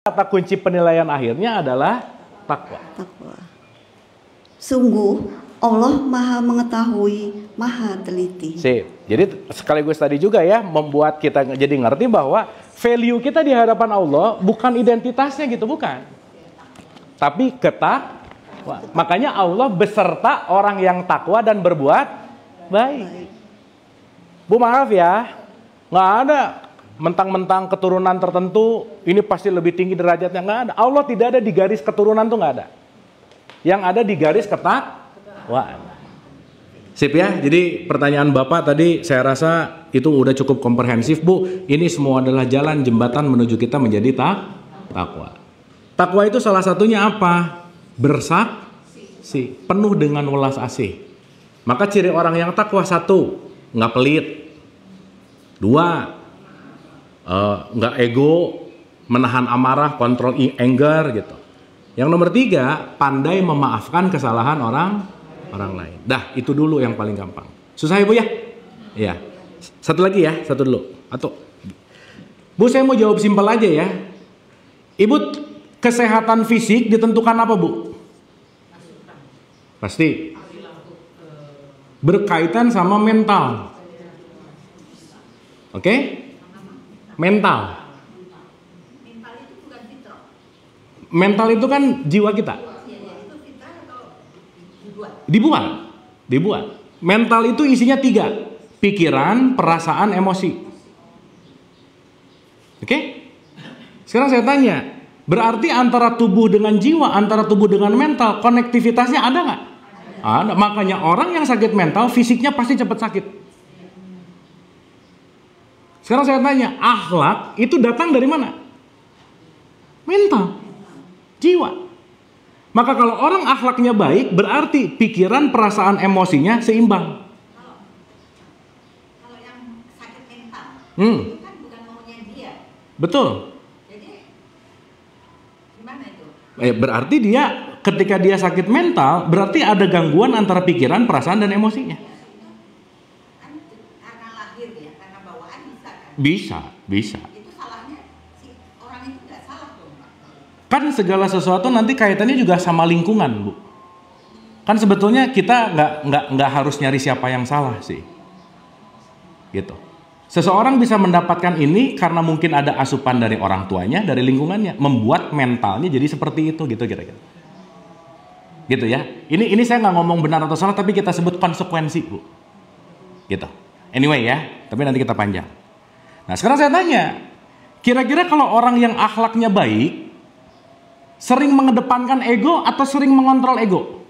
kata kunci penilaian akhirnya adalah takwa. Takwa. Sungguh Allah Maha mengetahui, Maha teliti. Sip. Jadi sekaligus tadi juga ya membuat kita jadi ngerti bahwa value kita di hadapan Allah bukan identitasnya gitu, bukan. Tapi ketakwa. Makanya Allah beserta orang yang takwa dan berbuat baik. Bu, maaf ya, nggak ada mentang-mentang keturunan tertentu ini pasti lebih tinggi derajatnya, nggak ada. Allah tidak ada di garis keturunan tuh, nggak ada. Yang ada di garis ketakwaan. Sip ya. Jadi pertanyaan Bapak tadi saya rasa itu udah cukup komprehensif, Bu. Ini semua adalah jalan jembatan menuju kita menjadi takwa. Takwa itu salah satunya apa? Bersaksi, penuh dengan welas asih. Maka ciri orang yang takwa: satu, nggak pelit. Dua, nggak ego, menahan amarah, kontrol anger gitu. Yang nomor tiga, pandai memaafkan kesalahan orang lain. Dah, itu dulu yang paling gampang. Susah ya, Bu ya? Iya. Satu lagi ya, satu dulu. Atau Bu, saya mau jawab simpel aja ya. Ibu, kesehatan fisik ditentukan apa, Bu? Pasti berkaitan sama mental. Oke? Mental. Mental itu kan jiwa kita. Dibuat. Mental itu isinya 3. Pikiran, perasaan, emosi. Oke? Sekarang saya tanya, berarti antara tubuh dengan jiwa, antara tubuh dengan mental, konektivitasnya ada nggak? Ada. Makanya orang yang sakit mental, fisiknya pasti cepat sakit. Sekarang saya tanya, akhlak itu datang dari mana? Mental, jiwa. Maka kalau orang akhlaknya baik, berarti pikiran, perasaan, emosinya seimbang. Kalau yang sakit mental, itu kan bukan maunya dia. Betul. Jadi gimana itu? Berarti dia ketika dia sakit mental, berarti ada gangguan antara pikiran, perasaan, dan emosinya. Kan karena lahir ya, karena bawaan bisa kan? Bisa. Itu salahnya si orang itu nggak salah dong, Pak. Kan segala sesuatu nanti kaitannya juga sama lingkungan, Bu. Kan sebetulnya kita nggak harus nyari siapa yang salah sih. Gitu. Seseorang bisa mendapatkan ini karena mungkin ada asupan dari orang tuanya, dari lingkungannya, membuat mentalnya jadi seperti itu, gitu kira-kira. Gitu ya. Ini saya nggak ngomong benar atau salah, tapi kita sebut konsekuensi, Bu. Gitu. Anyway ya, tapi nanti kita panjang. Nah, sekarang saya tanya, kira-kira kalau orang yang akhlaknya baik sering mengedepankan ego atau sering mengontrol ego?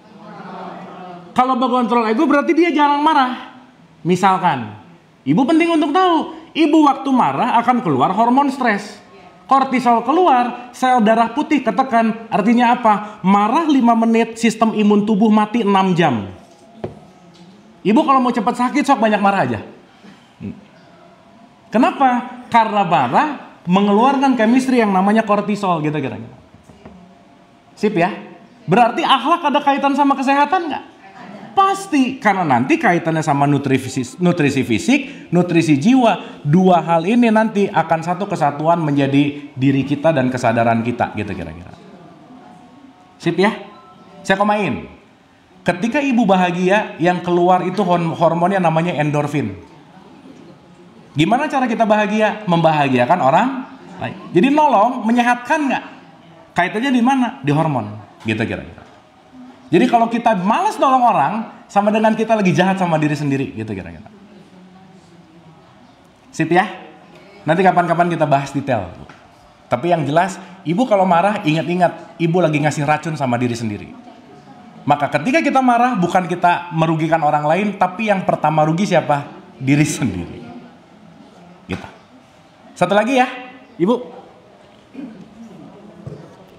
Kalau mengontrol ego berarti dia jarang marah. Misalkan, ibu penting untuk tahu, ibu waktu marah akan keluar hormon stres. Kortisol keluar, sel darah putih ketekan. Artinya apa? Marah 5 menit, sistem imun tubuh mati 6 jam. Ibu kalau mau cepat sakit, sok banyak marah aja. Kenapa? Karena marah mengeluarkan chemistry yang namanya kortisol, gitu kira-kira. Sip ya? Berarti akhlak ada kaitan sama kesehatan nggak? Pasti, karena nanti kaitannya sama nutrisi fisik, nutrisi jiwa. 2 hal ini nanti akan satu kesatuan menjadi diri kita dan kesadaran kita, gitu kira-kira. Sip ya? Saya komain. Ketika ibu bahagia, yang keluar itu hormonnya namanya endorfin. Gimana cara kita bahagia? Membahagiakan orang lain. Jadi nolong, menyehatkan nggak? Kaitannya di mana? Di hormon, gitu kira-kira. Jadi kalau kita malas nolong orang, sama dengan kita lagi jahat sama diri sendiri, gitu kira-kira. Sip ya? Nanti kapan-kapan kita bahas detail. Tapi yang jelas, ibu kalau marah, ingat-ingat, ibu lagi ngasih racun sama diri sendiri. Maka ketika kita marah, bukan kita merugikan orang lain, tapi yang pertama rugi siapa? Diri sendiri. Gitu. Satu lagi ya, Ibu.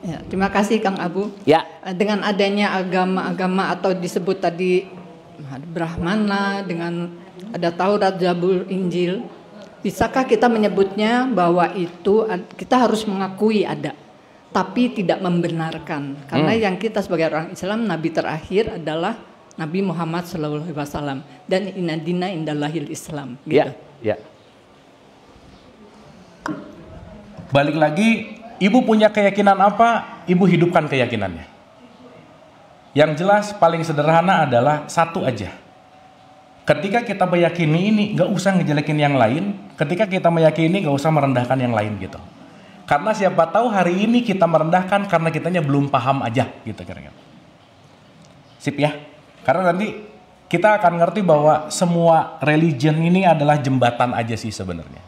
Ya, terima kasih Kang Abu. Ya. Dengan adanya agama-agama atau disebut tadi Brahmana, dengan ada Taurat, Zabur, Injil, bisakah kita menyebutnya bahwa itu kita harus mengakui ada, tapi tidak membenarkan? Karena yang kita sebagai orang Islam, Nabi terakhir adalah Nabi Muhammad SAW, dan inna dina indallahil Islam. Gitu. Ya. Balik lagi, Ibu punya keyakinan apa, ibu hidupkan keyakinannya. Yang jelas paling sederhana adalah satu aja. Ketika kita meyakini ini, gak usah ngejelekin yang lain. Ketika kita meyakini, gak usah merendahkan yang lain gitu. Karena siapa tahu hari ini kita merendahkan karena kitanya belum paham aja gitu kira-kira. Sip ya. Karena nanti kita akan ngerti bahwa semua religion ini adalah jembatan aja sih sebenarnya.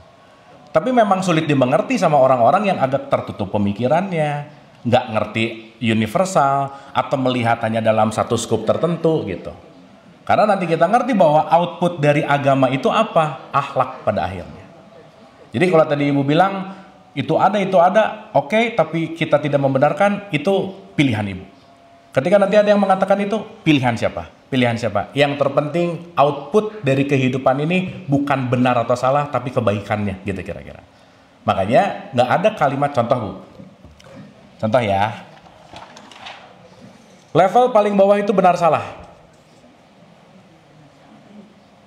Tapi memang sulit dimengerti sama orang-orang yang agak tertutup pemikirannya, nggak ngerti universal, atau melihat hanya dalam satu skup tertentu gitu. Karena nanti kita ngerti bahwa output dari agama itu apa? Akhlak pada akhirnya. Jadi kalau tadi ibu bilang, itu ada, oke, tapi kita tidak membenarkan, itu pilihan ibu. Ketika nanti ada yang mengatakan itu, pilihan siapa? Pilihan siapa? Yang terpenting output dari kehidupan ini bukan benar atau salah, tapi kebaikannya gitu kira-kira. Makanya nggak ada kalimat contoh bu. Contoh ya. Level paling bawah itu benar salah.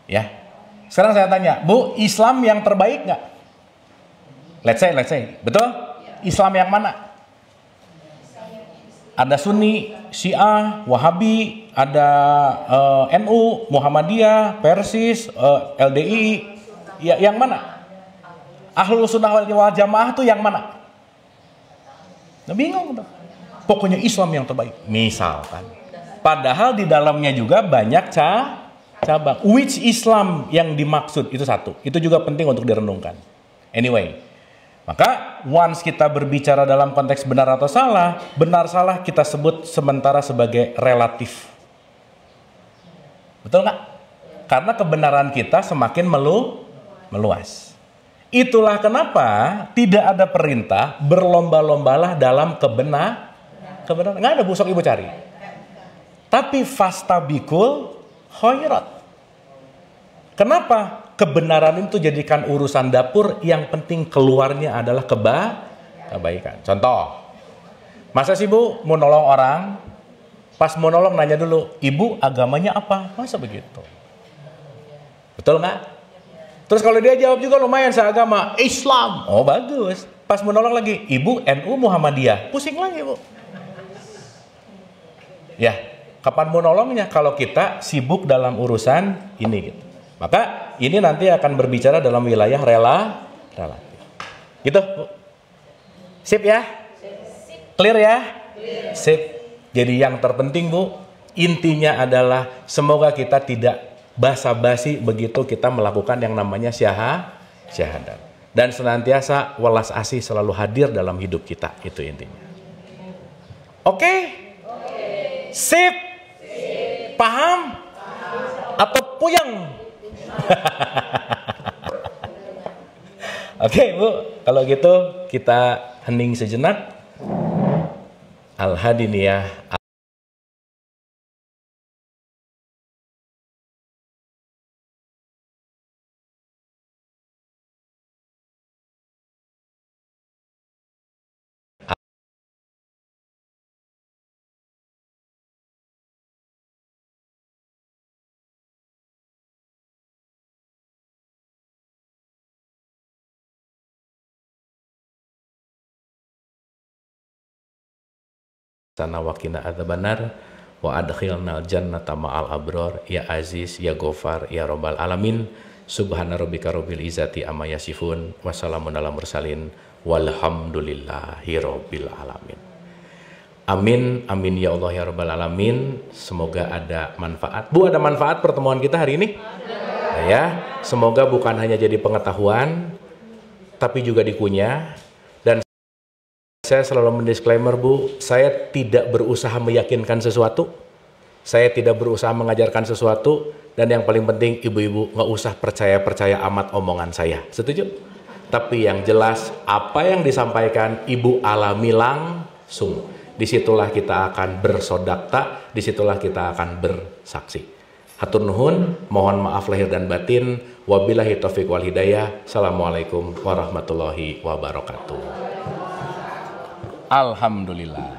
Ya. Sekarang saya tanya, Bu, Islam yang terbaik nggak? Let's say, betul? Islam yang mana? Ada Sunni, Syiah, Wahabi, ada NU, Muhammadiyah, Persis, LDI, ya, yang mana? Ahlul Sunnah wal Jamaah tuh yang mana? Nah, bingung tuh. Pokoknya Islam yang terbaik, misalkan. Padahal di dalamnya juga banyak cabang. Which Islam yang dimaksud itu satu. Itu juga penting untuk direnungkan. Anyway. Maka once kita berbicara dalam konteks benar atau salah, benar salah kita sebut sementara sebagai relatif. Betul nggak? Karena kebenaran kita semakin meluas. Itulah kenapa tidak ada perintah berlomba-lombalah dalam kebenaran. Nggak ada, busok ibu cari. Tapi fastabikul khairat. Kenapa? Kebenaran itu jadikan urusan dapur, yang penting keluarnya adalah kebaikan. Contoh, masa sih bu mau nolong orang, pas mau nolong nanya dulu, ibu agamanya apa? Masa begitu? Betul nggak? Terus kalau dia jawab juga lumayan seagama, Islam. Oh bagus. Pas mau nolong lagi, ibu NU Muhammadiyah. Pusing lagi bu. Ya, kapan mau nolongnya kalau kita sibuk dalam urusan ini gitu. Maka ini nanti akan berbicara dalam wilayah relatif. Gitu, Bu. Sip ya? Clear ya? Sip. Jadi yang terpenting, Bu, intinya adalah semoga kita tidak basa-basi begitu kita melakukan yang namanya syahadat. Dan senantiasa welas asih selalu hadir dalam hidup kita. Itu intinya. Oke? Sip? Paham? Atau puyeng? Oke, Bu, kalau gitu kita hening sejenak. Al-Hadiniyah. Sana wakina adzabannar wa adkhilnal jannata ma'al abror ya aziz ya ghafar ya rabbal alamin subhana rabbika rabbil izzati amma yasifun wassalamun ala mursalin walhamdulillahi rabbil alamin. Amin amin ya Allah ya rabbal alamin. Semoga ada manfaat. Bu, ada manfaat pertemuan kita hari ini? Nah, ya, semoga bukan hanya jadi pengetahuan tapi juga dikunyah. Saya selalu mendisklaimer, Bu, saya tidak berusaha meyakinkan sesuatu, saya tidak berusaha mengajarkan sesuatu, dan yang paling penting ibu-ibu nggak usah percaya-percaya amat omongan saya. Setuju? Tapi yang jelas apa yang disampaikan ibu alami langsung. Disitulah kita akan bersodakta, disitulah kita akan bersaksi. Hatur nuhun, mohon maaf lahir dan batin. Wabillahi taufiq wal hidayah. Assalamualaikum warahmatullahi wabarakatuh. Alhamdulillah.